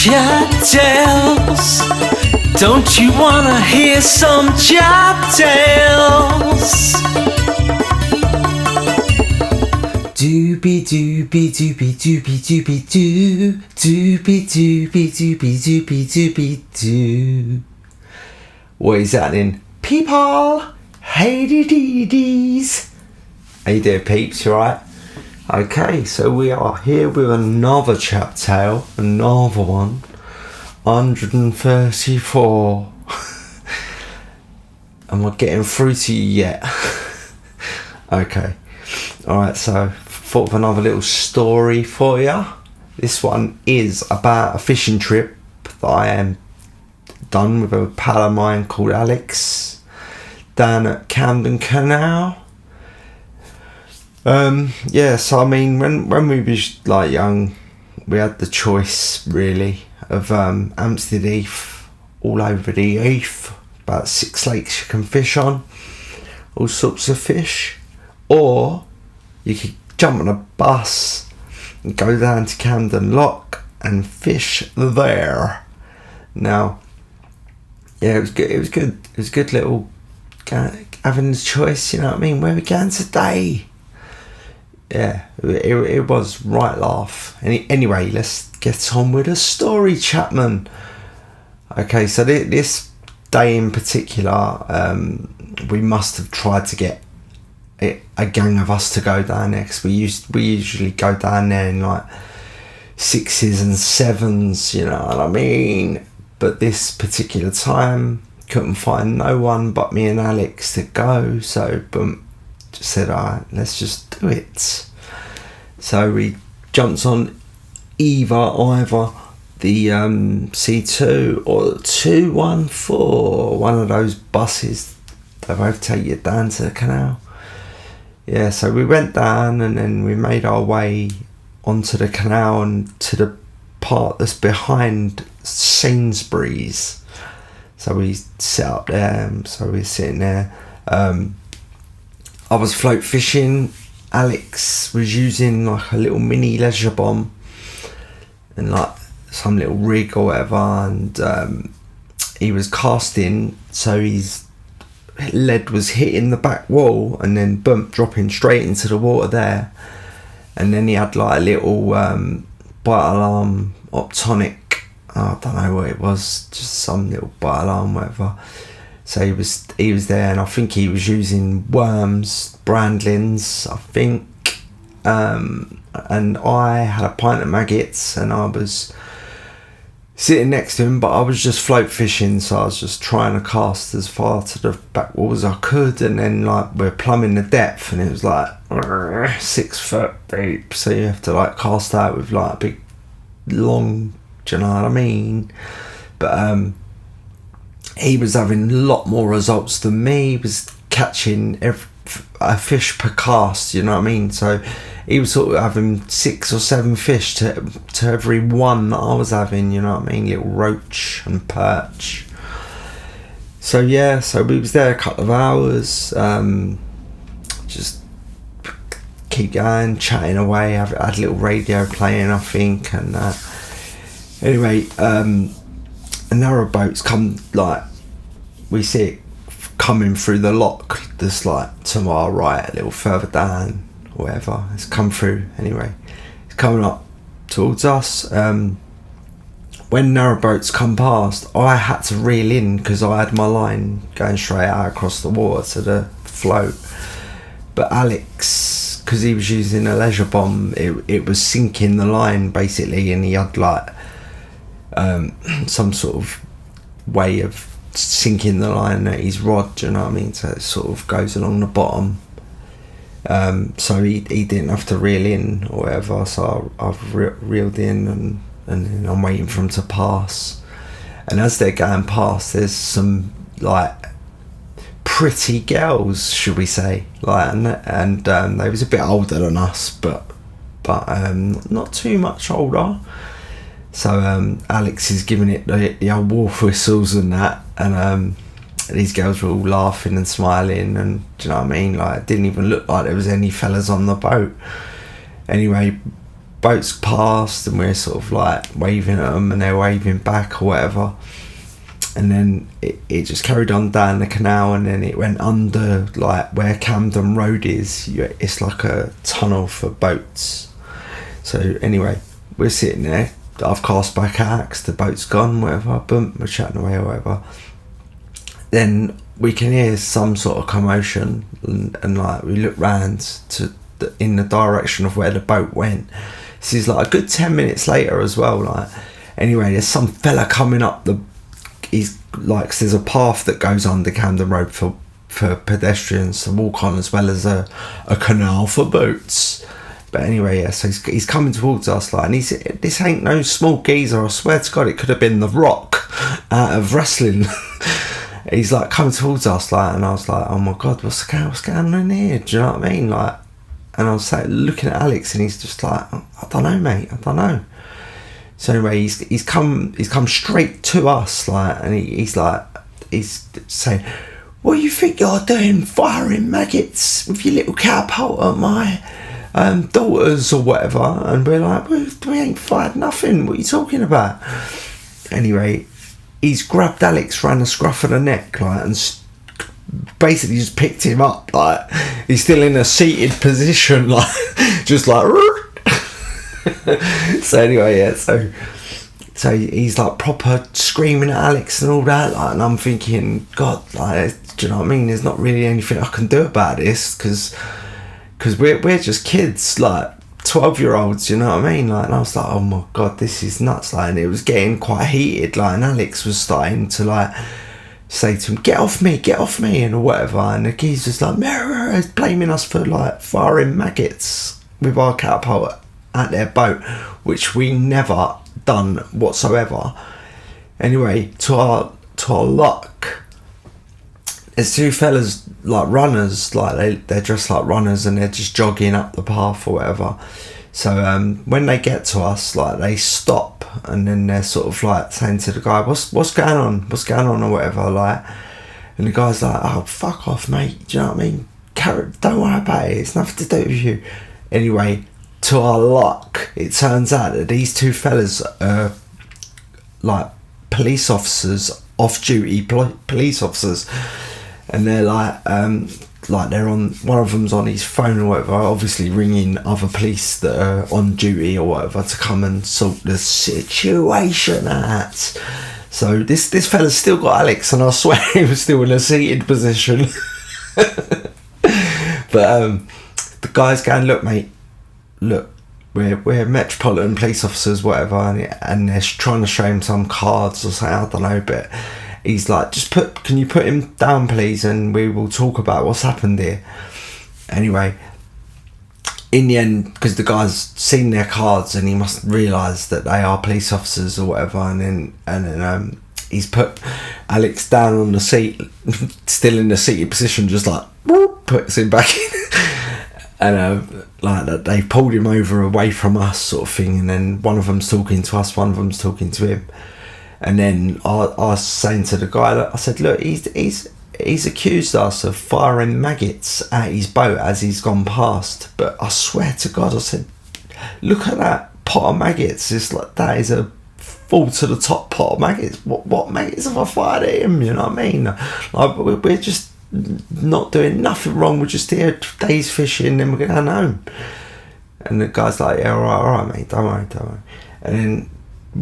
CHAP tales. Don't you wanna hear some CHAP tales? Doobie doobie doobie doobie doobie doo. Doobie doobie doobie doobie doobie doo. What is happening, people? Hey dees. How you doing, peeps? You alright? Okay, so we are here with another CHAP tale, another one. 134. Am I getting through to you yet? Okay. Alright, so thought of another little story for you. This one is about a fishing trip that I am done with a pal of mine called Alex down at Camden Canal. So I mean, when we was like young, we had the choice really of Hampstead Heath, all over the heath, about 6 lakes you can fish on, all sorts of fish, or you could jump on a bus and go down to Camden Lock and fish there. Now, yeah, it was good. It was good. It was a good little having the choice. You know what I mean? Where are we going today? Yeah, it was right laugh. Anyway, let's get on with the story, Chapman. Okay, so this day in particular, we must have tried to get a gang of us to go down there, because we usually go down there in like 6s and 7s, you know what I mean? But this particular time, couldn't find no one but me and Alex to go, so boom. Just said, alright, let's just do it. So we jumped on either the C2 or the 214, one of those buses. They both take you down to the canal. Yeah, so we went down and then we made our way onto the canal and to the part that's behind Sainsbury's. So we set up there, so we're sitting there. I was float fishing. Alex was using like a little mini leisure bomb and like some little rig or whatever, and he was casting, so his lead was hitting the back wall and then boom, dropping straight into the water there. And then he had like a little bite alarm optonic, I don't know what it was, just some little bite alarm, whatever. So he was there, and I think he was using worms, brandlings, I think. And I had a pint of Maggots, and I was sitting next to him, but I was just float fishing, so I was just trying to cast as far to the back wall as I could, and then like we're plumbing the depth, and it was like 6 foot deep, so you have to like cast out with like a big long, do you know what I mean? But he was having a lot more results than me. He was catching a fish per cast, you know what I mean? So he was sort of having 6 or 7 fish to every one that I was having, you know what I mean? Little roach and perch. So yeah, so we was there a couple of hours, just keep going, chatting away. I had a little radio playing, I think, and anyway, a narrow boat's come, like we see it coming through the lock that's like to our right, a little further down, or whatever. It's come through anyway. It's coming up towards us. When narrow boats come past, I had to reel in because I had my line going straight out across the water to the float. But Alex, because he was using a leisure bomb, it was sinking the line basically, and he had like some sort of way of sinking the line at his rod, do you know what I mean? So it sort of goes along the bottom. So he didn't have to reel in or whatever, so I've reeled in, and then I'm waiting for him to pass. And as they're going past, there's some like pretty girls, should we say, like, and they was a bit older than us, but not too much older. So Alex is giving it the old wolf whistles and that, and these girls were all laughing and smiling, and do you know what I mean? Like, it didn't even look like there was any fellas on the boat. Anyway, boats passed, and we're sort of like waving at them, and they're waving back or whatever. And then it just carried on down the canal, and then it went under, like where Camden Road is. It's like a tunnel for boats. So anyway, we're sitting there. I've cast back axe, the boat's gone, whatever. Boom, we're chatting away or whatever. Then we can hear some sort of commotion, and like we look round in the direction of where the boat went. This is like a good 10 minutes later as well. Like anyway, there's some fella coming up he's like, there's a path that goes under Camden Road for pedestrians to walk on, as well as a canal for boats. But anyway, yeah, so he's coming towards us, like, and this ain't no small geezer. I swear to God, it could have been The Rock out of wrestling. He's like coming towards us, like, and I was like, oh my God, what's going on here? Do you know what I mean? Like, and I was like looking at Alex, and he's just like, I don't know, mate, I don't know. So anyway, he's come straight to us, like, and he's saying, what do you think you're doing, firing maggots with your little catapult at my daughters or whatever? And we're like, we ain't fired nothing, what are you talking about? Anyway, he's grabbed Alex round the scruff of the neck, like, and basically just picked him up, like, he's still in a seated position, like, just like, so anyway, yeah, so he's like proper screaming at Alex and all that, like, and I'm thinking, God, like, do you know what I mean? There's not really anything I can do about this, because we're just kids, like 12-year-olds, you know what I mean? Like, and I was like, oh my God, this is nuts, like, and it was getting quite heated, like, and Alex was starting to like say to him, get off me, and whatever, and the geezer's just like, he's blaming us for like firing maggots with our catapult at their boat, which we never done whatsoever. Anyway, to our luck, there's two fellas, like runners, like they're dressed like runners, and they're just jogging up the path or whatever. So when they get to us, like, they stop, and then they're sort of like saying to the guy, what's going on or whatever, like, and the guy's like, oh, fuck off, mate, do you know what I mean? Don't worry about it, it's nothing to do with you. Anyway, to our luck, it turns out that these two fellas are like police officers, off-duty police officers, and they're like they're on, one of them's on his phone or whatever, obviously ringing other police that are on duty or whatever to come and sort the situation out. So this fella's still got Alex, and I swear he was still in a seated position. But the guy's going, look, mate, look, we're Metropolitan police officers, whatever, and they're trying to show him some cards or something, I don't know, but he's like, can you put him down, please, and we will talk about what's happened here. Anyway, in the end, because the guy's seen their cards and he must realise that they are police officers or whatever, and then he's put Alex down on the seat, still in the seated position, just like, puts him back in. And like that, they pulled him over away from us, sort of thing, and then one of them's talking to us, one of them's talking to him, and then I was saying to the guy, I said, look, he's accused us of firing maggots at his boat as he's gone past, but I swear to God, I said, look at that pot of maggots, it's like, that is a full to the top pot of maggots. What maggots have I fired at him, you know what I mean? Like, we're just not doing nothing wrong, we're just here days fishing, then we're going home. And the guy's like, yeah, all right, mate, don't worry. And then,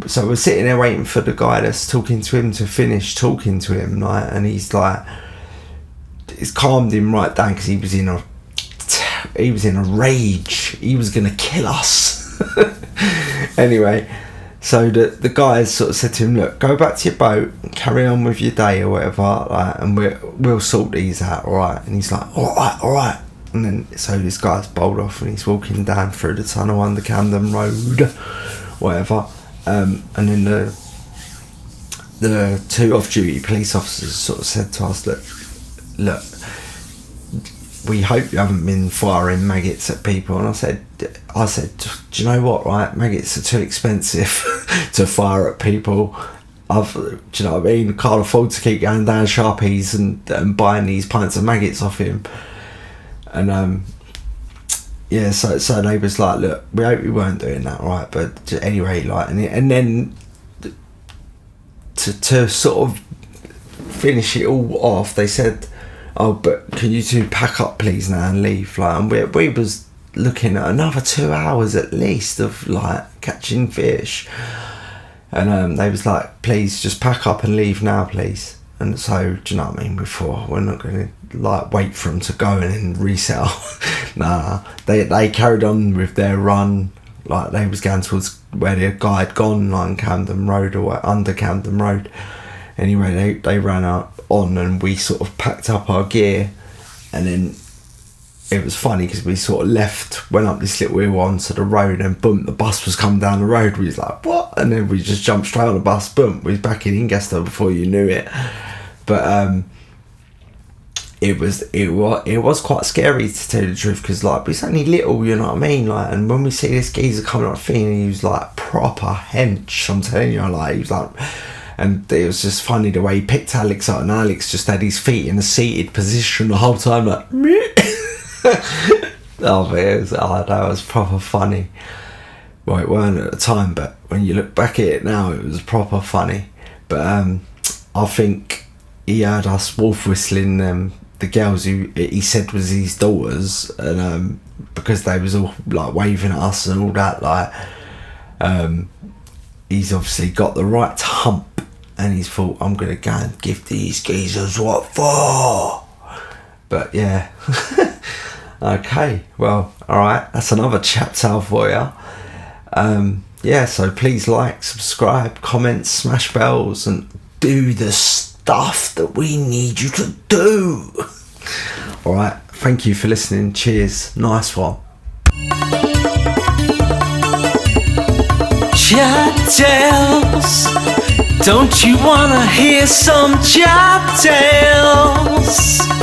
so we're sitting there waiting for the guy that's talking to him to finish talking to him, like, and he's like, it's calmed him right down, because he was in a rage, he was gonna kill us. Anyway, so the guys sort of said to him, look, go back to your boat and carry on with your day or whatever, like, and we'll sort these out, alright? And he's like, alright. And then, so this guy's bowled off, and he's walking down through the tunnel under Camden Road, whatever. And then the two off-duty police officers sort of said to us, look, we hope you haven't been firing maggots at people. And I said, do you know what, right? Maggots are too expensive to fire at people. Do you know what I mean? I can't afford to keep going down Sharpies and buying these pints of maggots off him. And yeah, so they was like, look, we hope we weren't doing that, right? But anyway, like, and then to sort of finish it all off, they said, oh, but can you two pack up please now and leave? Like, and we was looking at another 2 hours at least of like catching fish, and they was like, please just pack up and leave now please. And so, do you know what I mean, before, we're not going to like wait for them to go and then reset off. Nah, they carried on with their run. Like, they was going towards where the guy had gone, like on Camden Road or under Camden Road. Anyway, they ran out on, and we sort of packed up our gear, and then it was funny because we sort of went up this little hill onto the road, and boom, the bus was coming down the road. We was like, what? And then we just jumped straight on the bus, boom, we was back in Ingaster before you knew it. But it was quite scary, to tell you the truth, because like, he's only little, you know what I mean, like, and when we see this geezer coming up the thing, he was like proper hench, I'm telling you, like, he was like, and it was just funny the way he picked Alex up, and Alex just had his feet in a seated position the whole time, like oh, but that was proper funny. Well, it weren't at the time, but when you look back at it now, it was proper funny. But I think he heard us wolf whistling the girls who he said was his daughters, and because they was all like waving at us and all that, like he's obviously got the right to hump, and he's thought, I'm gonna go and give these geezers what for. But yeah. Okay, well, alright, that's another CHAP tale for you. Yeah, so please like, subscribe, comment, smash bells, and do the stuff that we need you to do. Alright, thank you for listening. Cheers. Nice one. CHAP tales. Don't you wanna hear some CHAP tales?